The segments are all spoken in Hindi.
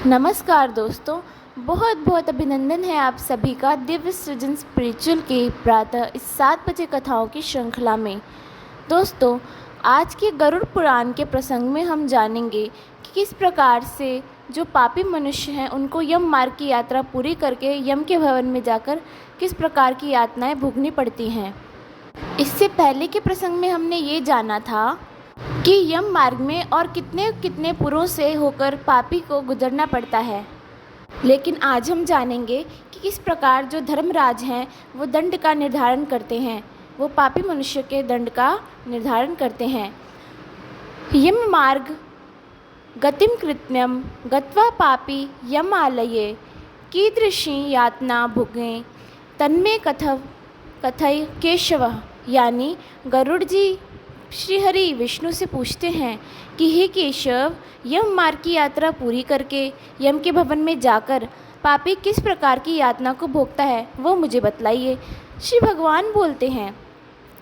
नमस्कार दोस्तों, बहुत बहुत अभिनंदन है आप सभी का दिव्य सृजन स्पिरिचुअल के प्रातः इस 7 बजे कथाओं की श्रृंखला में। दोस्तों, आज के गरुड़ पुराण के प्रसंग में हम जानेंगे कि किस प्रकार से जो पापी मनुष्य हैं उनको यम मार्ग की यात्रा पूरी करके यम के भवन में जाकर किस प्रकार की यातनाएं भोगनी पड़ती हैं। इससे पहले के प्रसंग में हमने ये जाना था कि यम मार्ग में और कितने कितने पुरों से होकर पापी को गुजरना पड़ता है। लेकिन आज हम जानेंगे कि किस प्रकार जो धर्मराज हैं वो दंड का निर्धारण करते हैं, वो पापी मनुष्य के दंड का निर्धारण करते हैं। यम मार्ग गतिम कृत्यम गत्वा पापी यम आलये कीदृशी यातना भुगे तन्मे कथय केशव। यानी गरुड़ जी श्रीहरि विष्णु से पूछते हैं कि हे केशव, यम मार्ग की यात्रा पूरी करके यम के भवन में जाकर पापी किस प्रकार की यातना को भोगता है वो मुझे बतलाइए। श्री भगवान बोलते हैं,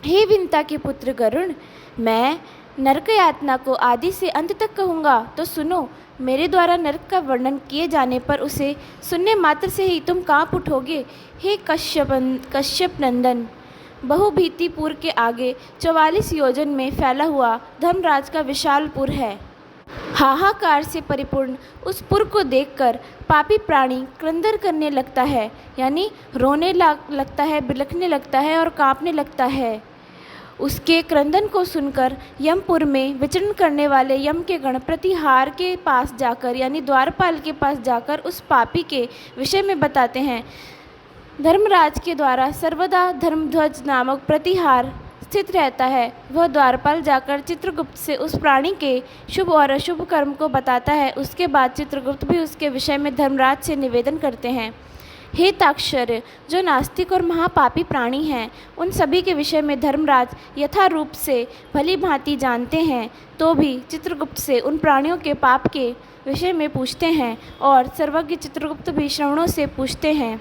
हे विंता के पुत्र गरुड़, मैं नरक यातना को आदि से अंत तक कहूँगा तो सुनो। मेरे द्वारा नरक का वर्णन किए जाने पर उसे सुनने मात्र से ही तुम काँप उठोगे। हे कश्यप नंदन, बहुभीतिपुर के आगे 44 योजन में फैला हुआ धर्मराज का विशाल पुर है। हाहाकार से परिपूर्ण उस पुर को देखकर पापी प्राणी क्रंदन करने लगता है, यानी रोने लगता है, बिलखने लगता है और कांपने लगता है। उसके क्रंदन को सुनकर यमपुर में विचरण करने वाले यम के गण प्रतिहार के पास जाकर, यानी द्वारपाल के पास जाकर उस पापी के विषय में बताते हैं। धर्मराज के द्वारा सर्वदा धर्मध्वज नामक प्रतिहार स्थित रहता है। वह द्वारपाल जाकर चित्रगुप्त से उस प्राणी के शुभ और अशुभ कर्म को बताता है। उसके बाद चित्रगुप्त भी उसके विषय में धर्मराज से निवेदन करते हैं, हे ताक्षर्य, जो नास्तिक और महापापी प्राणी हैं उन सभी के विषय में धर्मराज यथारूप से भली भांति जानते हैं, तो भी चित्रगुप्त से उन प्राणियों के पाप के विषय में पूछते हैं। और सर्वज्ञ चित्रगुप्त भी श्रवणों से पूछते हैं।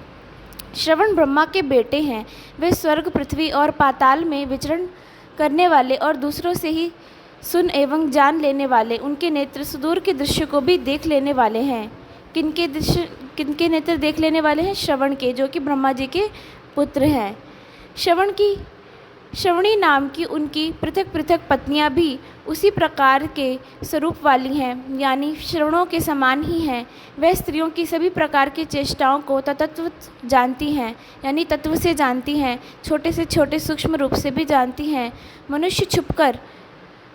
श्रवण ब्रह्मा के बेटे हैं। वे स्वर्ग, पृथ्वी और पाताल में विचरण करने वाले और दूसरों से ही सुन एवं जान लेने वाले, उनके नेत्र सुदूर के दृश्य को भी देख लेने वाले हैं। किनके नेत्र देख लेने वाले हैं? श्रवण के, जो कि ब्रह्मा जी के पुत्र हैं। श्रवणी नाम की उनकी पृथक पृथक पत्नियां भी उसी प्रकार के स्वरूप वाली हैं, यानी श्रवणों के समान ही हैं। वह स्त्रियों की सभी प्रकार की चेष्टाओं को तत्व जानती हैं, यानी तत्व से जानती हैं, छोटे से छोटे सूक्ष्म रूप से भी जानती हैं। मनुष्य छुपकर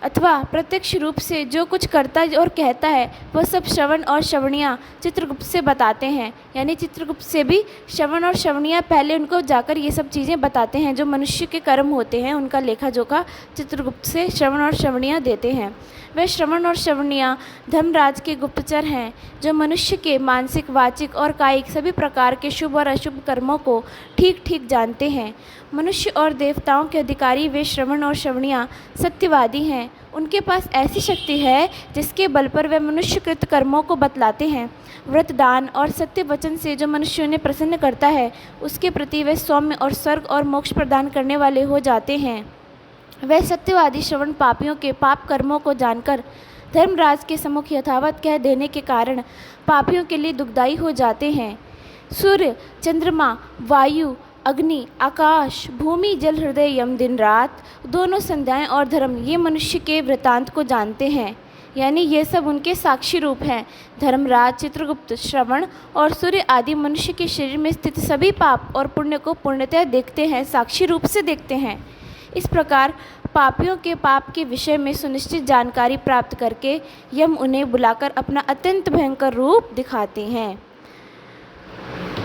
अथवा प्रत्यक्ष रूप से जो कुछ करता और कहता है वह सब श्रवण और श्रवणियाँ चित्रगुप्त से बताते हैं, यानी चित्रगुप्त से भी श्रवण और श्रवणियाँ पहले उनको जाकर ये सब चीज़ें बताते हैं। जो मनुष्य के कर्म होते हैं उनका लेखा जोखा चित्रगुप्त से श्रवण और श्रवणियाँ देते हैं। वह श्रवण और श्रवणियाँ धर्मराज के गुप्तचर हैं, जो मनुष्य के मानसिक, वाचिक और कायिक सभी प्रकार के शुभ और अशुभ कर्मों को ठीक ठीक जानते हैं। मनुष्य और देवताओं के अधिकारी वे श्रवण और श्रवणियाँ सत्यवादी हैं। उनके पास ऐसी शक्ति है जिसके बल पर वे मनुष्यकृत कर्मों को बतलाते हैं। व्रत, दान और सत्य वचन से जो मनुष्यों ने प्रसन्न करता है उसके प्रति वे सौम्य और स्वर्ग और मोक्ष प्रदान करने वाले हो जाते हैं। वह सत्यवादी श्रवण पापियों के पाप कर्मों को जानकर धर्मराज के सम्मुख यथावत कह देने के कारण पापियों के लिए दुखदायी हो जाते हैं। सूर्य, चंद्रमा, वायु, अग्नि, आकाश, भूमि, जल, हृदय, यम, दिन रात, दोनों संध्याएं और धर्म ये मनुष्य के वृतांत को जानते हैं, यानी ये सब उनके साक्षी रूप हैं। धर्मराज, चित्रगुप्त, श्रवण और सूर्य आदि मनुष्य के शरीर में स्थित सभी पाप और पुण्य को पूर्णतः देखते हैं, साक्षी रूप से देखते हैं। इस प्रकार पापियों के पाप के विषय में सुनिश्चित जानकारी प्राप्त करके यम उन्हें बुलाकर अपना अत्यंत भयंकर रूप दिखाते हैं।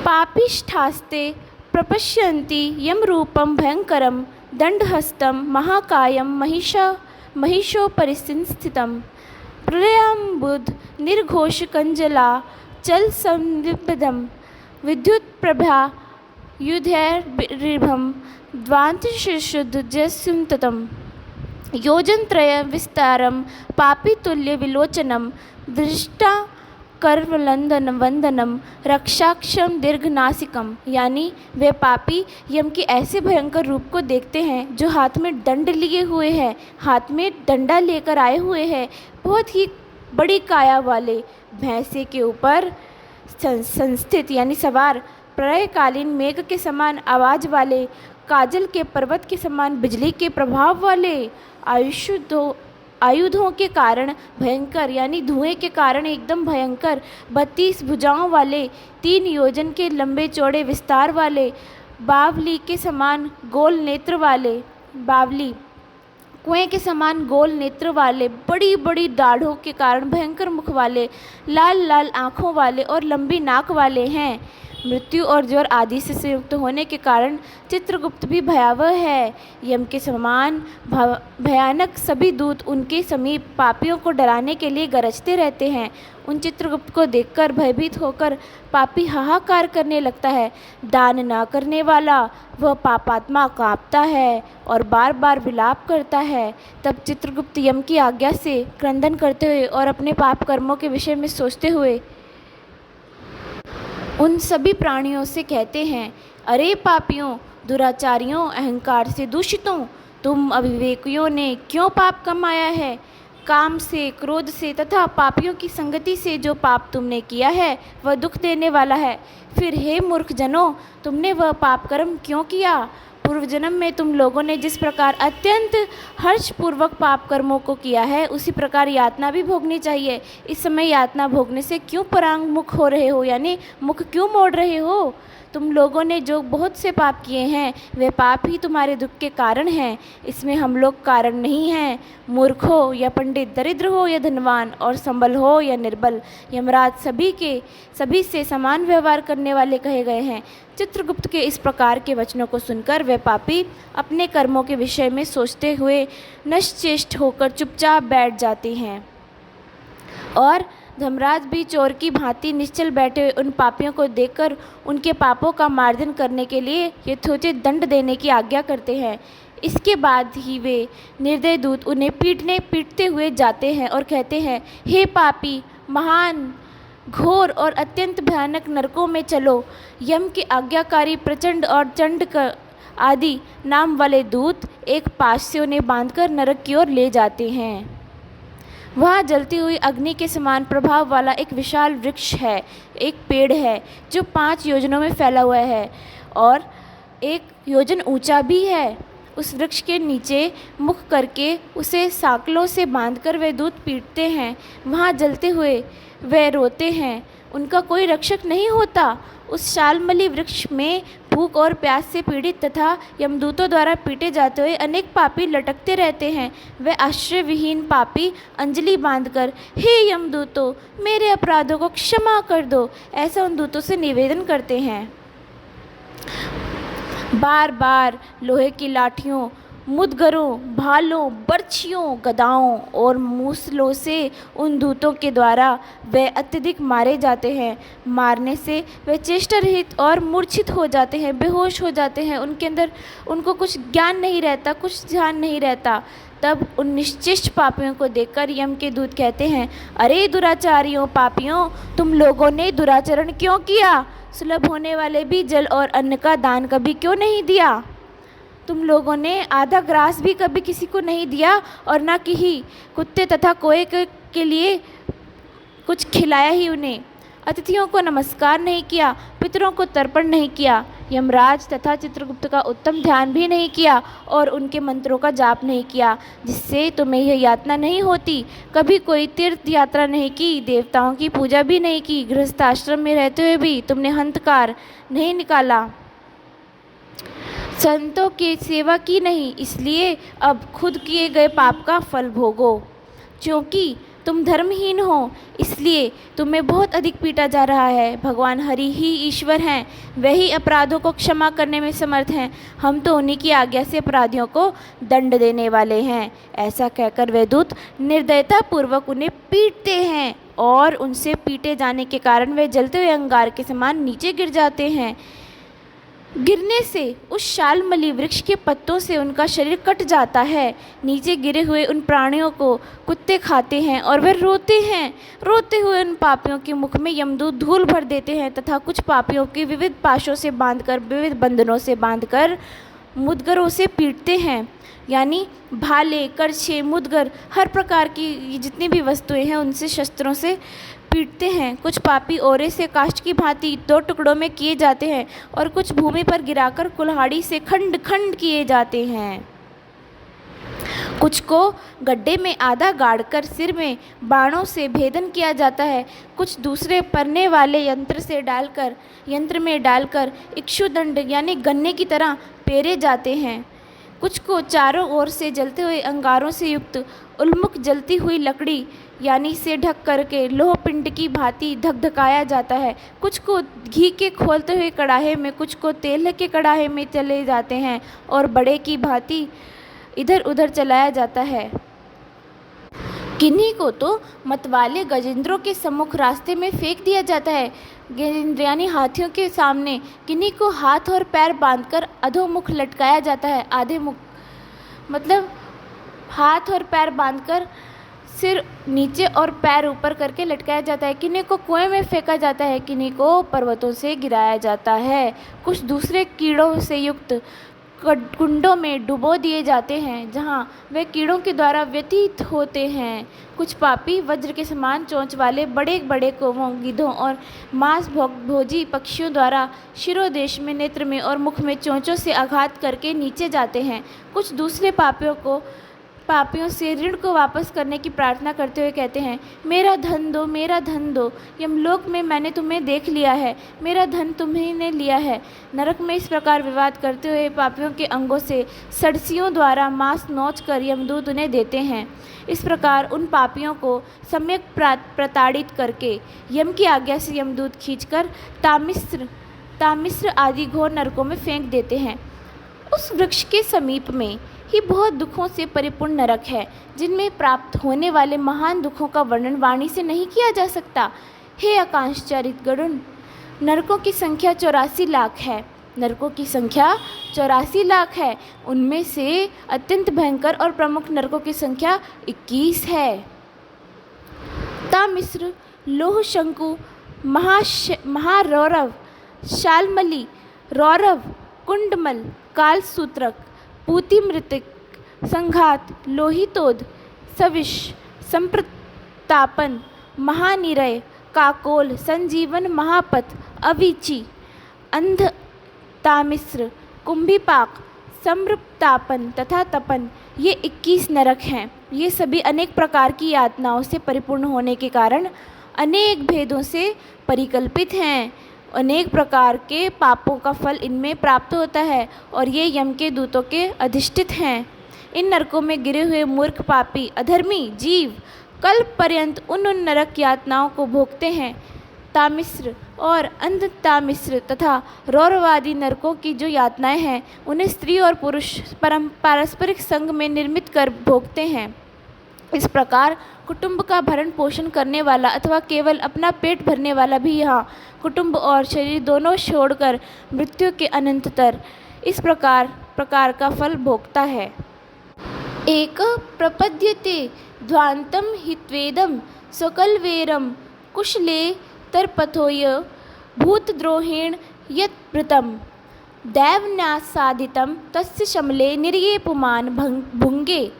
पापिष्ठास्ते प्रपश्यन्ति यम रूपम भयंकरम दंडहस्तम महाकायम महिषोपरिस्थितम प्रलयाम्बुध निर्घोष कंजला चल संविदम विद्युत प्रभा युधैर्भम द्वांतशिशुद्ध जस्युन्ततम योजनत्रय विस्तारम पापितुल्य विलोचनम दृष्टा कर्वलंदन वंदनम रक्षाक्षम दीर्घनासिकम। यानी वे पापी यम के ऐसे भयंकर रूप को देखते हैं जो हाथ में दंड लिए हुए हैं, हाथ में डंडा लेकर आए हुए हैं, बहुत ही बड़ी काया वाले, भैंसे के ऊपर संस्थित यानी सवार, प्रलयकालीन मेघ के समान आवाज़ वाले, काजल के पर्वत के समान बिजली के प्रभाव वाले, आयुधों के कारण भयंकर यानी धुएं के कारण एकदम भयंकर, 32 भुजाओं वाले, 3 योजन के लंबे चौड़े विस्तार वाले, बावली के समान गोल नेत्र वाले, बावली कुएं के समान गोल नेत्र वाले, बड़ी बड़ी दाढ़ों के कारण भयंकर मुख वाले, लाल लाल आँखों वाले और लंबी नाक वाले हैं। मृत्यु और ज्वर आदि से संयुक्त होने के कारण चित्रगुप्त भी भयावह है। यम के समान भयानक सभी दूत उनके समीप पापियों को डराने के लिए गरजते रहते हैं। उन चित्रगुप्त को देखकर भयभीत होकर पापी हाहाकार करने लगता है। दान न करने वाला वह पापात्मा कांपता है और बार बार विलाप करता है। तब चित्रगुप्त यम की आज्ञा से क्रंदन करते हुए और अपने पाप कर्मों के विषय में सोचते हुए उन सभी प्राणियों से कहते हैं, अरे पापियों, दुराचारियों, अहंकार से दूषितों, तुम अविवेकियों ने क्यों पाप कमाया है? काम से, क्रोध से तथा पापियों की संगति से जो पाप तुमने किया है वह दुख देने वाला है। फिर हे मूर्ख जनों, तुमने वह पाप कर्म क्यों किया? पूर्व जन्म में तुम लोगों ने जिस प्रकार अत्यंत हर्षपूर्वक पाप कर्मों को किया है, उसी प्रकार यातना भी भोगनी चाहिए। इस समय यातना भोगने से क्यों परांग मुख हो रहे हो, यानी मुख क्यों मोड़ रहे हो? तुम लोगों ने जो बहुत से पाप किए हैं वे पाप ही तुम्हारे दुख के कारण हैं। इसमें हम लोग कारण नहीं हैं। मूर्ख हो या पंडित, दरिद्र हो या धनवान, और संबल हो या निर्बल, यमराज सभी से समान व्यवहार करने वाले कहे गए हैं। चित्रगुप्त के इस प्रकार के वचनों को सुनकर वे पापी अपने कर्मों के विषय में सोचते हुए निश्चेष्ट होकर चुपचाप बैठ जाते हैं। और धर्मराज भी चोर की भांति निश्चल बैठे हुए उन पापियों को देखकर उनके पापों का मार्जन करने के लिए यथोचित दंड देने की आज्ञा करते हैं। इसके बाद ही वे निर्दय दूत उन्हें पीटते हुए जाते हैं और कहते हैं, हे पापी, महान, घोर और अत्यंत भयानक नरकों में चलो। यम के आज्ञाकारी प्रचंड और चंड आदि नाम वाले दूत एक पाश से उन्हें बांधकर नरक की ओर ले जाते हैं। वहाँ जलती हुई अग्नि के समान प्रभाव वाला एक विशाल वृक्ष है, एक पेड़ है जो 5 योजनों में फैला हुआ है और 1 योजन ऊंचा भी है। उस वृक्ष के नीचे मुख करके उसे साँकलों से बांधकर वे दूत पीटते हैं। वहाँ जलते हुए वे रोते हैं, उनका कोई रक्षक नहीं होता। उस शालमली वृक्ष में भूख और प्यास से पीड़ित तथा यमदूतों द्वारा पीटे जाते हुए अनेक पापी लटकते रहते हैं। वे आश्रय विहीन पापी अंजलि बांधकर, हे यमदूतों, मेरे अपराधों को क्षमा कर दो, ऐसा उन दूतों से निवेदन करते हैं। बार बार लोहे की लाठियों, मुदगरों, भालों, बर्छियों, गदाओं और मूसलों से उन दूतों के द्वारा वे अत्यधिक मारे जाते हैं। मारने से वे चेष्टा रहित और मूर्छित हो जाते हैं, बेहोश हो जाते हैं। उनके अंदर उनको कुछ ज्ञान नहीं रहता, कुछ ध्यान नहीं रहता। तब उन निश्चेष्ट पापियों को देखकर यम के दूत कहते हैं, अरे दुराचारियों, पापियों, तुम लोगों ने दुराचरण क्यों किया? सुलभ होने वाले भी जल और अन्न का दान कभी क्यों नहीं दिया? तुम लोगों ने आधा ग्रास भी कभी किसी को नहीं दिया और न कि ही कुत्ते तथा कोए के लिए कुछ खिलाया ही उन्हें। अतिथियों को नमस्कार नहीं किया, पितरों को तर्पण नहीं किया, यमराज तथा चित्रगुप्त का उत्तम ध्यान भी नहीं किया और उनके मंत्रों का जाप नहीं किया, जिससे तुम्हें यह यातना नहीं होती। कभी कोई तीर्थ यात्रा नहीं की, देवताओं की पूजा भी नहीं की, गृहस्थ आश्रम में रहते हुए भी तुमने हंतकार नहीं निकाला, संतों की सेवा की नहीं, इसलिए अब खुद किए गए पाप का फल भोगो। क्योंकि तुम धर्महीन हो, इसलिए तुम्हें बहुत अधिक पीटा जा रहा है। भगवान हरि ही ईश्वर हैं, वही अपराधों को क्षमा करने में समर्थ हैं। हम तो उन्हीं की आज्ञा से अपराधियों को दंड देने वाले हैं। ऐसा कहकर वे दूत निर्दयता पूर्वक उन्हें पीटते हैं और उनसे पीटे जाने के कारण वे जलते हुए अंगार के समान नीचे गिर जाते हैं। गिरने से उस शालमली वृक्ष के पत्तों से उनका शरीर कट जाता है। नीचे गिरे हुए उन प्राणियों को कुत्ते खाते हैं और वे रोते हैं। रोते हुए उन पापियों के मुख में यमदूत धूल भर देते हैं तथा कुछ पापियों के विविध पाशों से बांधकर, विविध बंधनों से बांधकर मुदगरों से पीटते हैं। यानी भाले, करछे, मुदगर, हर प्रकार की जितनी भी वस्तुएं हैं उनसे, शस्त्रों से पीटते हैं, कुछ पापी ओरे से काष्ठ की भांति 2 टुकड़ों में किए जाते हैं और कुछ भूमि पर गिराकर कुल्हाड़ी से खंड खंड किए जाते हैं। कुछ को गड्ढे में आधा गाड़कर सिर में बाणों से भेदन किया जाता है, कुछ दूसरे परने वाले यंत्र में डालकर इक्षुदंड यानी गन्ने की तरह पेरे जाते हैं। कुछ को चारों ओर से जलते हुए अंगारों से युक्त उन्मुख जलती हुई लकड़ी यानी से ढक करके लोह पिंड की भांति धकधकाया जाता है। कुछ को घी के खोलते हुए कड़ाहे में, कुछ को तेल के कड़ाहे में चले जाते हैं और बड़े की भांति इधर उधर चलाया जाता है। किन्हीं को तो मतवाले गजेंद्रों के सम्मुख रास्ते में फेंक दिया जाता है। गजेंद्र यानी हाथियों के सामने किन्हीं को हाथ और पैर बांधकर अधोमुख लटकाया जाता है। आधे मुख मतलब हाथ और पैर बांधकर सिर नीचे और पैर ऊपर करके लटकाया जाता है। किन्हीं को कुएं में फेंका जाता है, किन्हीं को पर्वतों से गिराया जाता है। कुछ दूसरे कीड़ों से युक्त कुंडों में डुबो दिए जाते हैं, जहां वे कीड़ों के द्वारा व्यतीत होते हैं। कुछ पापी वज्र के समान चोंच वाले बड़े बड़े कौवों, गिद्धों और मांस भोजी पक्षियों द्वारा शिरोदेश में, नेत्र में और मुख में चोंचों से आघात करके नीचे जाते हैं। कुछ दूसरे पापियों से ऋण को वापस करने की प्रार्थना करते हुए कहते हैं, मेरा धन दो, मेरा धन दो, यमलोक में मैंने तुम्हें देख लिया है, मेरा धन तुम्ही ने लिया है। नरक में इस प्रकार विवाद करते हुए पापियों के अंगों से सड़सियों द्वारा मांस नोच कर यमदूत उन्हें देते हैं। इस प्रकार उन पापियों को सम्यक प्रताड़ित करके यम की आज्ञा से यमदूत खींचकर तामिस्र आदि घोर नरकों में फेंक देते हैं। उस वृक्ष के समीप में ही बहुत दुखों से परिपूर्ण नरक है, जिनमें प्राप्त होने वाले महान दुखों का वर्णन वाणी से नहीं किया जा सकता। हे आकांक्षचारित गरुण, नरकों की संख्या 84 लाख है। नरकों की संख्या 84 लाख है। उनमें से अत्यंत भयंकर और प्रमुख नरकों की संख्या 21 है। तामिस्र, लोह शंकु, महारौरव, शालमली, रौरव, कुंडमल, कालसूत्रक, पूतिमृतिक, संघात, लोहितोद, सविश, संप्रतापन, महानिरय, काकोल, संजीवन, महापथ, अवीची, अंध तामिस्र, कुंभीपाक, सम्रतापन तथा तपन, ये 21 नरक हैं। ये सभी अनेक प्रकार की यातनाओं से परिपूर्ण होने के कारण अनेक भेदों से परिकल्पित हैं। अनेक प्रकार के पापों का फल इनमें प्राप्त होता है और ये यम के दूतों के अधिष्ठित हैं। इन नरकों में गिरे हुए मूर्ख, पापी, अधर्मी जीव कल्प पर्यंत उन नरक यातनाओं को भोगते हैं। तामिस्र और अंध तामिस्र तथा रौरवादी नरकों की जो यातनाएं हैं, उन्हें स्त्री और पुरुष पारस्परिक संग में निर्मित कर भोगते हैं। इस प्रकार कुटुंब का भरण पोषण करने वाला अथवा केवल अपना पेट भरने वाला भी यहाँ कुटुंब और शरीर दोनों छोड़कर मृत्यु के अनंततर इस प्रकार का फल भोगता है। एक प्रपद्यते ध्वांतम हित्वेदम स्वकलवेरम कुशले तरपथोय भूतद्रोहेण यत्प्रतम दैवन्यासादितं तस्य शमले निर्ये पुमान भुंगे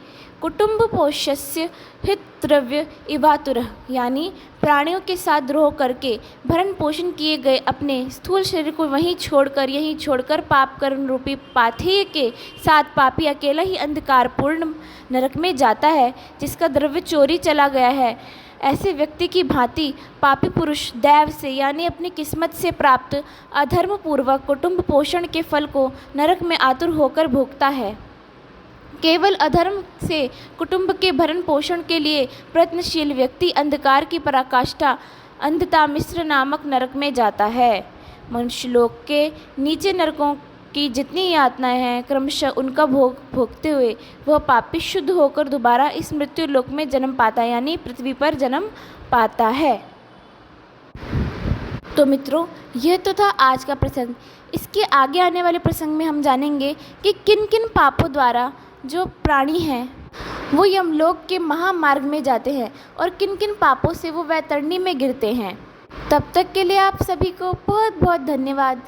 कुटुंब पोष्यस्य हितद्रव्य इवातुरः, यानी प्राणियों के साथ द्रोह करके भरण पोषण किए गए अपने स्थूल शरीर को यहीं छोड़कर पाप कर्म रूपी पाथेय के साथ पापी अकेला ही अंधकारपूर्ण नरक में जाता है, जिसका द्रव्य चोरी चला गया है। ऐसे व्यक्ति की भांति पापी पुरुष दैव से यानी अपनी किस्मत से प्राप्त अधर्म पूर्वक कुटुंब पोषण के फल को नरक में आतुर होकर भोगता है। केवल अधर्म से कुटुंब के भरण पोषण के लिए प्रयत्नशील व्यक्ति अंधकार की पराकाष्ठा अंधतामिस्र नामक नरक में जाता है। मनुष्यलोक के नीचे नरकों की जितनी यातनाएं हैं, क्रमशः उनका भोगते हुए वह पापी शुद्ध होकर दोबारा इस मृत्यु लोक में जन्म पाता है, यानी पृथ्वी पर जन्म पाता है। तो मित्रों, यह तो था आज का प्रसंग। इसके आगे आने वाले प्रसंग में हम जानेंगे कि किन किन पापों द्वारा जो प्राणी हैं वो यमलोक के महामार्ग में जाते हैं और किन किन पापों से वो वैतरणी में गिरते हैं। तब तक के लिए आप सभी को बहुत बहुत धन्यवाद।